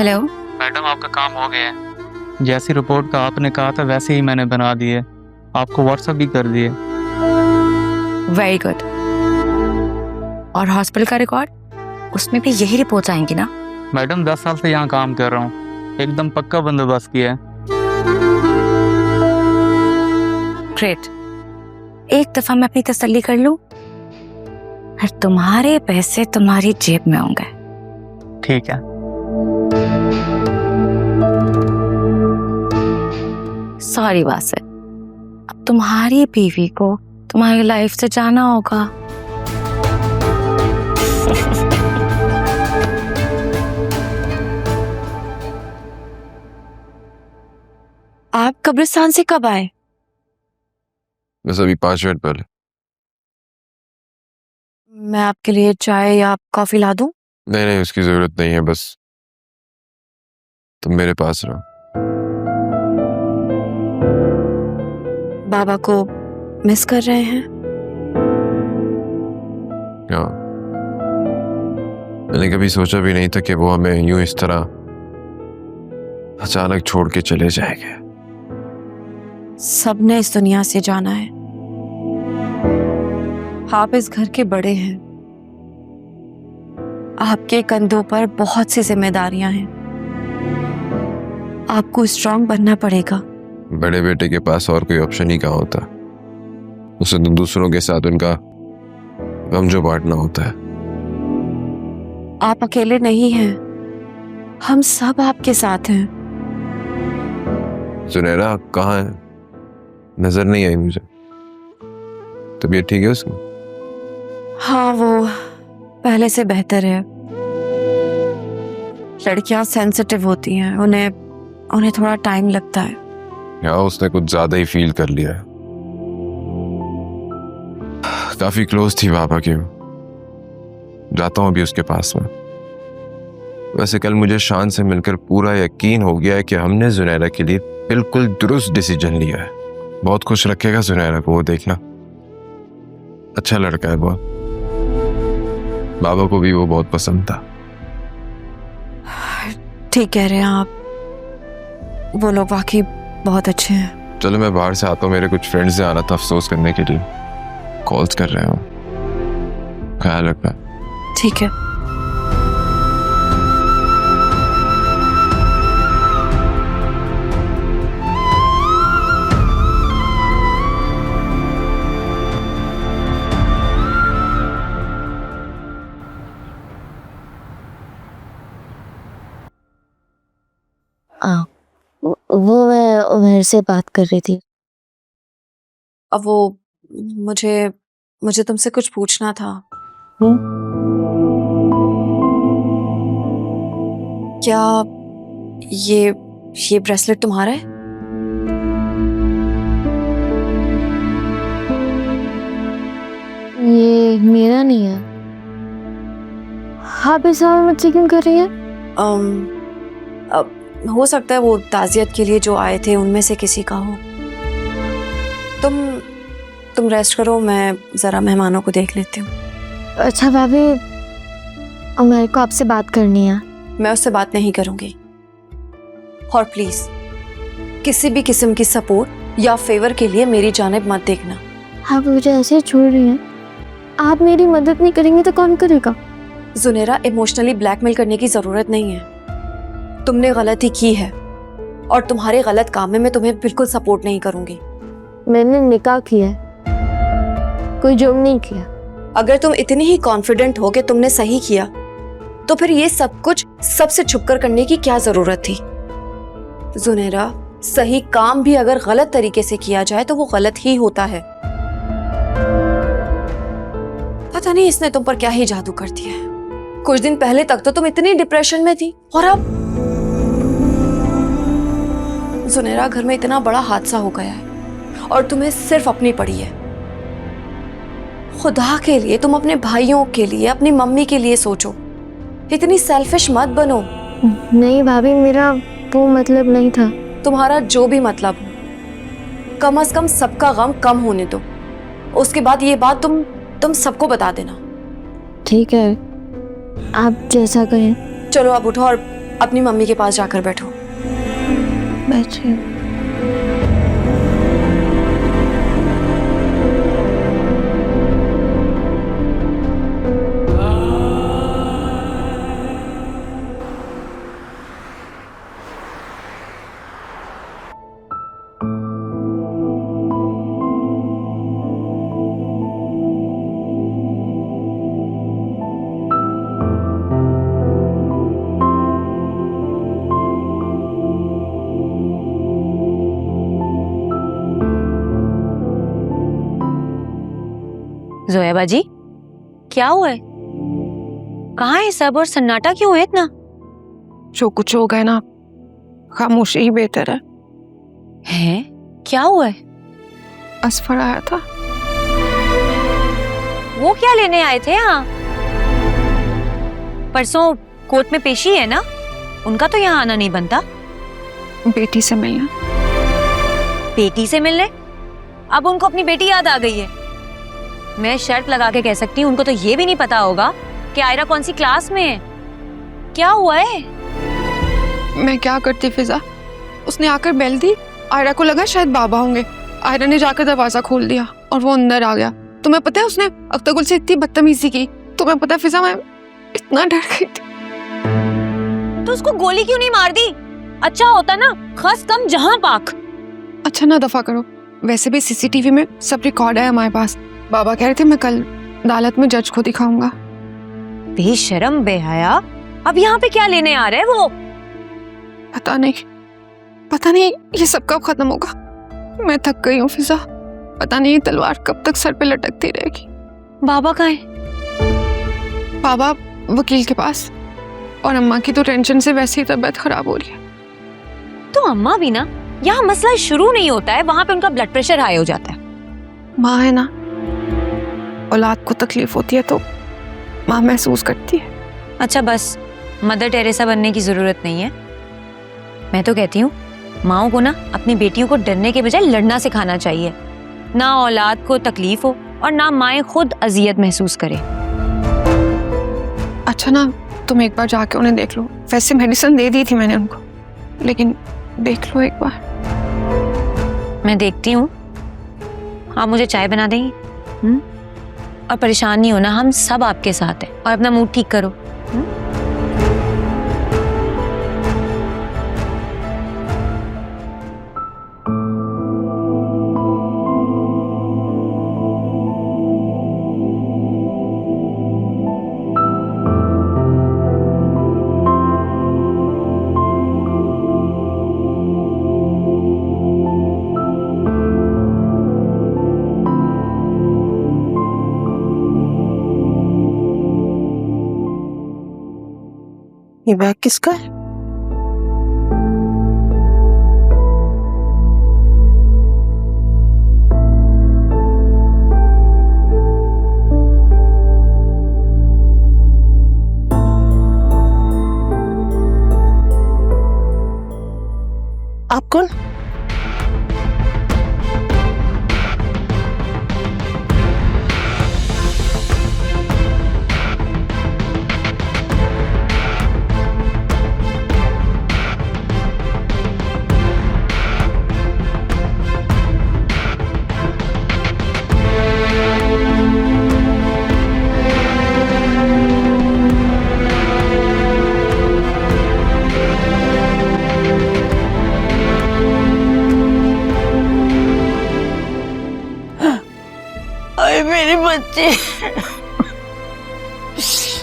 Hello. Madam आपका काम हो गया है। जैसी रिपोर्ट का आपने कहा था वैसे ही मैंने बना दिए, आपको व्हाट्सएप भी कर दिए। Very good. और हॉस्पिटल का रिकॉर्ड, उसमें भी यही रिपोर्ट्स आएंगी ना? मैडम 10 साल से यहाँ काम कर रहा हूँ, एकदम पक्का बंदोबस्त किया है। ग्रेट। एक दफा मैं अपनी तसल्ली कर लूं, फिर तुम्हारे पैसे तुम्हारी जेब में होंगे। ठीक है। सॉरी वासिल, अब तुम्हारी बीवी को तुम्हारी लाइफ से जाना होगा। आप कब्रिस्तान से कब आए? बस अभी 5 मिनट पहले। मैं आपके लिए चाय या कॉफी ला दूं? नहीं नहीं, उसकी जरूरत नहीं है, बस तुम मेरे पास रहो। बाबा को मिस कर रहे हैं? हाँ, मैंने कभी सोचा भी नहीं था कि वो हमें यूं इस तरह अचानक छोड़ के चले जाएंगे। सबने इस दुनिया से जाना है। आप इस घर के बड़े हैं, आपके कंधों पर बहुत सी जिम्मेदारियां हैं, आपको स्ट्रांग बनना पड़ेगा। बड़े बेटे के पास और कोई ऑप्शन ही कहाँ होता, उसे तो दूसरों के साथ उनका गम जो बांटना होता है। आप अकेले नहीं हैं, हम सब आपके साथ हैं। सुनहरा कहाँ है? नजर नहीं आई मुझे। तबीयत ठीक है उसकी? हाँ, वो पहले से बेहतर है। लड़कियां सेंसिटिव होती हैं, उन्हें थोड़ा टाइम लगता है। या उसने कुछ ज्यादा ही फील कर लिया है। काफी क्लोज थी पापा की। जाता हूं अभी उसके पास में। वैसे कल मुझे शान से मिलकर पूरा यकीन हो गया है कि हमने जुनैरा के लिए बिल्कुल दुरुस्त डिसीजन लिया है। बहुत खुश रखेगा जुनैरा को, वो देखना। अच्छा लड़का है बहुत, बाबा को भी वो बहुत पसंद था। ठीक कह रहे हैं आप, वो लोग वाकई बहुत अच्छे हैं। चलो मैं बाहर से आता हूँ, मेरे कुछ फ्रेंड्स से आना था अफसोस करने के लिए, कॉल्स कर रहे हो। ख्याल रखना। ठीक है। वो मैं उमर से बात कर रही थी। अब वो मुझे तुमसे कुछ पूछना था। क्या ये ब्रेसलेट तुम्हारा है? ये मेरा नहीं है। आप इस समय मुझसे क्यों कर रही हैं? हो सकता है वो ताज़ियत के लिए जो आए थे उनमें से किसी का हो। तुम रेस्ट करो, मैं जरा मेहमानों को देख लेती हूँ। अच्छा भाभी, उमर को आपसे बात करनी है। मैं उससे बात नहीं करूंगी, और प्लीज किसी भी किस्म की सपोर्ट या फेवर के लिए मेरी जानिब मत देखना। आप मुझे ऐसे छोड़ रही हैं? आप मेरी मदद नहीं करेंगे तो कौन करेगा? जुनेरा, इमोशनली ब्लैकमेल करने की जरूरत नहीं है। तुमने गलती की है और तुम्हारे गलत काम में मैं तुम्हें बिल्कुल सपोर्ट नहीं करूंगी। मैंने निकाह किया है, कोई जुर्म नहीं किया। अगर तुम इतनी ही कॉन्फिडेंट हो कि तुमने सही किया, तो फिर ये सब कुछ सबसे छुपकर करने की क्या जरूरत थी? जुनेरा, सही काम भी अगर गलत तरीके से किया जाए तो वो गलत ही होता है। पता नहीं इसने तुम पर क्या ही जादू कर दिया है। कुछ दिन पहले तक तो तुम इतनी डिप्रेशन में थी, और अब जुनेरा, घर में इतना बड़ा हादसा हो गया है और तुम्हें सिर्फ अपनी पड़ी है। खुदा के लिए तुम अपने भाइयों के लिए, अपनी मम्मी के लिए सोचो। इतनी सेल्फिश मत बनो। नहीं भाभी, मेरा वो मतलब नहीं था। तुम्हारा जो भी मतलब हो, कम से कम सबका गम कम होने दो। उसके बाद ये बात तुम सबको बता देना। ठीक है, आप जैसा कहें। चलो अब उठो और अपनी मम्मी के पास जाकर बैठो। बैठिए। जोया बाजी, क्या हुआ है? कहाँ है सब और सन्नाटा क्यों है इतना? जो कुछ हो गया ना, खामोशी ही बेहतर है। हैं? क्या हुआ है? असफर आया था। वो क्या लेने आए थे यहाँ? परसों कोर्ट में पेशी है ना, उनका तो यहाँ आना नहीं बनता। बेटी से मिलना। बेटी से मिलने? अब उनको अपनी बेटी याद आ गई है। मैं शर्त लगा के कह सकती हूँ उनको तो ये भी नहीं पता होगा कि आयरा कौन सी क्लास में है। क्या हुआ है? मैं क्या करती फिजा, उसने आकर बेल दी। आयरा को लगा शायद बाबा होंगे। आयरा ने जाकर दरवाजा खोल दिया और वो अंदर आ गया। तुम्हें पता है उसने अख्तरगुल से इतनी बदतमीजी की। तुम्हें पता है फिजा, मैं इतना डर गई थी। तो उसको गोली क्यों नहीं मार दी? अच्छा होता ना, खस कम जहां पाक। अच्छा ना दफा करो। वैसे भी सीसीटीवी में सब रिकॉर्ड है हमारे पास। बाबा कह रहे थे मैं कल अदालत में जज को दिखाऊंगा। बेशरम बेहया, अब यहाँ पे क्या लेने आ रहे हैं वो? पता नहीं ये सब कब खत्म होगा। मैं थक गई हूँ फिजा। पता नहीं ये तलवार कब तक सर पे लटकती रहेगी। बाबा कहाँ है? बाबा वकील के पास, और अम्मा की तो टेंशन से वैसे ही तबीयत खराब हो रही है। तो अम्मा भी ना, यहाँ मसला शुरू नहीं होता है, वहां पे उनका ब्लड प्रेशर हाई हो जाता है। माँ है ना, औलाद को तकलीफ होती है तो माँ महसूस करती है। अच्छा बस, मदर टेरेसा बनने की जरूरत नहीं है। मैं तो कहती हूँ माओ को ना अपनी बेटियों को डरने के बजाय लड़ना सिखाना चाहिए। ना औलाद को तकलीफ हो और ना माएँ खुद अजियत महसूस करे। अच्छा ना, तुम एक बार जाके उन्हें देख लो। वैसे मेडिसिन दे दी थी मैंने उनको, लेकिन देख लो एक बार। मैं देखती हूँ। आप मुझे चाय बना देंगी? और परेशान नहीं होना, हम सब आपके साथ हैं। और अपना मूड ठीक करो। ये बैग किसका है? आप कौन? अरे मेरे बच्चे।